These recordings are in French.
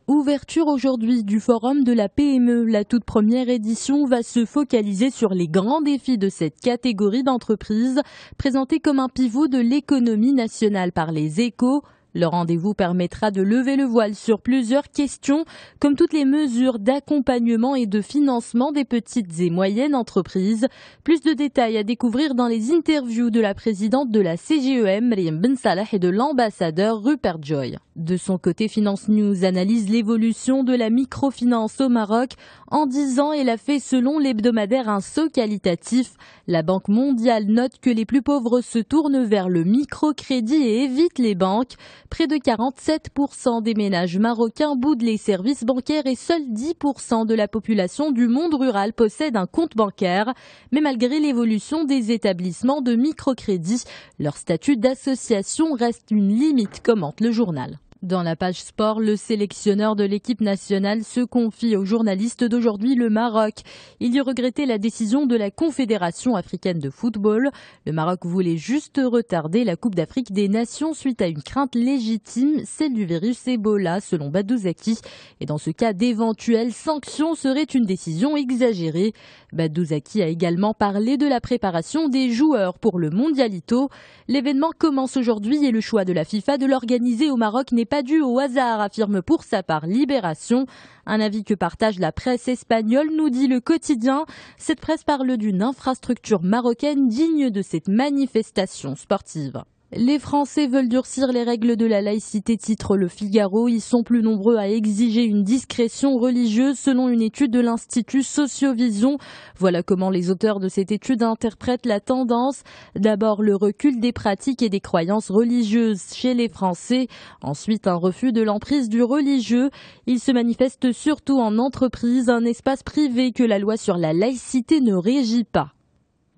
Ouverture aujourd'hui du Forum de la PME. La toute première édition va se focaliser sur les grands défis de cette catégorie d'entreprises, présentée comme un pivot de l'économie nationale par les Échos. Le rendez-vous permettra de lever le voile sur plusieurs questions, comme toutes les mesures d'accompagnement et de financement des petites et moyennes entreprises. Plus de détails à découvrir dans les interviews de la présidente de la CGEM, Mariam Ben Salah, et de l'ambassadeur Rupert Joy. De son côté, Finance News analyse l'évolution de la microfinance au Maroc. En 10 ans, elle a fait, selon l'hebdomadaire, un saut qualitatif. La Banque mondiale note que les plus pauvres se tournent vers le microcrédit et évitent les banques. Près de 47% des ménages marocains boudent les services bancaires et seuls 10% de la population du monde rural possède un compte bancaire. Mais malgré l'évolution des établissements de microcrédit, leur statut d'association reste une limite, commente le journal. Dans la page sport, le sélectionneur de l'équipe nationale se confie aux journalistes d'Aujourd'hui le Maroc. Il y regrettait la décision de la Confédération africaine de football. Le Maroc voulait juste retarder la Coupe d'Afrique des Nations suite à une crainte légitime, celle du virus Ebola, selon Badou Zaki. Et dans ce cas, d'éventuelles sanctions seraient une décision exagérée. Badou Zaki a également parlé de la préparation des joueurs pour le Mondialito. L'événement commence aujourd'hui et le choix de la FIFA de l'organiser au Maroc n'est pas dû au hasard, affirme pour sa part Libération. Un avis que partage la presse espagnole, nous dit le quotidien. Cette presse parle d'une infrastructure marocaine digne de cette manifestation sportive. Les Français veulent durcir les règles de la laïcité, titre Le Figaro. Ils sont plus nombreux à exiger une discrétion religieuse selon une étude de l'Institut Sociovision. Voilà comment les auteurs de cette étude interprètent la tendance. D'abord, le recul des pratiques et des croyances religieuses chez les Français. Ensuite, un refus de l'emprise du religieux. Il se manifeste surtout en entreprise, un espace privé que la loi sur la laïcité ne régit pas.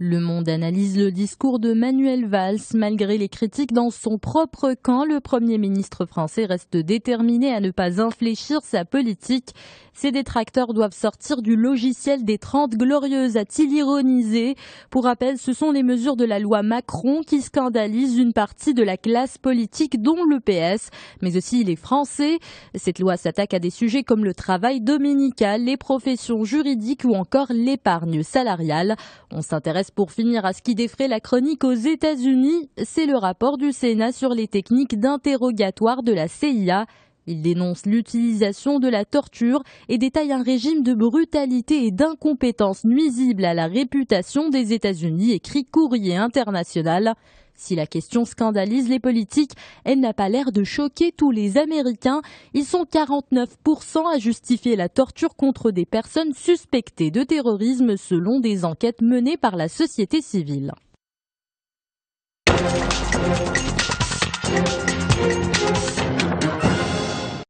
Le Monde analyse le discours de Manuel Valls. Malgré les critiques dans son propre camp, le Premier ministre français reste déterminé à ne pas infléchir sa politique. Ses détracteurs doivent sortir du logiciel des 30 glorieuses, a-t-il ironisé. Pour rappel, ce sont les mesures de la loi Macron qui scandalisent une partie de la classe politique, dont le PS, mais aussi les Français. Cette loi s'attaque à des sujets comme le travail dominical, les professions juridiques ou encore l'épargne salariale. On s'intéresse pour finir à ce qui défraie la chronique aux États-Unis. C'est le rapport du Sénat sur les techniques d'interrogatoire de la CIA. Il dénonce l'utilisation de la torture et détaille un régime de brutalité et d'incompétence nuisible à la réputation des États-Unis, écrit Courrier International. Si la question scandalise les politiques, elle n'a pas l'air de choquer tous les Américains. Ils sont 49% à justifier la torture contre des personnes suspectées de terrorisme selon des enquêtes menées par la société civile.